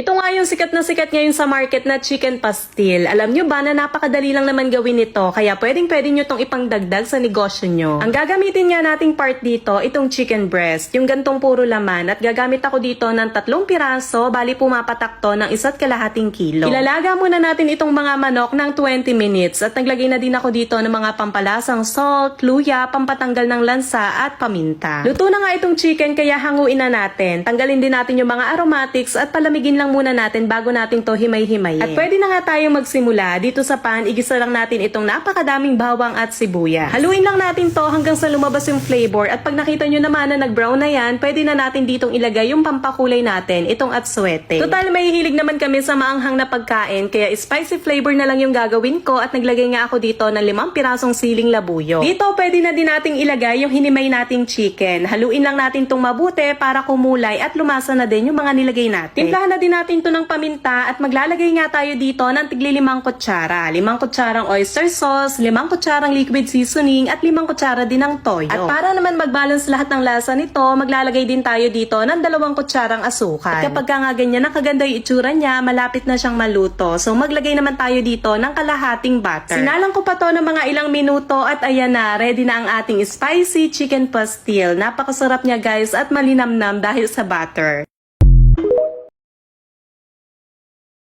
Ito nga yung sikat na sikat ngayon sa market na chicken pastil. Alam nyo ba na napakadali lang naman gawin ito, kaya pwede nyo itong ipangdagdag sa negosyo nyo. Ang gagamitin nga nating part dito, itong chicken breast, yung gantong puro laman, at gagamit ako dito ng 3 piraso, bali pumapatak to ng 1.5 kilo. Ilalaga muna natin itong mga manok ng 20 minutes at naglagay na din ako dito ng mga pampalasang salt, luya, pampatanggal ng lansa at paminta. Luto na nga itong chicken kaya hanguin na natin. Tanggalin din natin yung mga aromatics at palamigin lang muna natin bago natin to himay-himayin. At pwede na nga tayong magsimula. Dito sa pan, igisa lang natin itong napakadaming bawang at sibuyas. Haluin lang natin to hanggang sa lumabas yung flavor. At pag nakita nyo naman na nag-brown na yan, pwede na natin ditong ilagay yung pampakulay natin, itong atsuete. Total, may hilig naman kami sa maanghang na pagkain, kaya spicy flavor na lang yung gagawin ko at naglagay nga ako dito ng 5 pirasong siling labuyo. Dito, pwede na din nating ilagay yung hinimay nating chicken. Haluin lang natin itong mabuti para kumulay at lumasa na din yung mga nilagay natin. Timplahan na din natin to ng paminta at maglalagay nga tayo dito ng tigli 5 kutsara. 5 kutsarang oyster sauce, 5 kutsarang liquid seasoning at 5 kutsara din ng toyo. At para naman mag-balance lahat ng lasa nito, maglalagay din tayo dito ng 2 kutsarang asukal. At kapag nga ganyan nakaganda yung itsura niya, malapit na siyang maluto. So maglagay naman tayo dito ng kalahating butter. Sinalang ko pa to ng mga ilang minuto at ayan na, ready na ang ating spicy chicken pastil. Napakasarap niya guys at malinamnam dahil sa butter.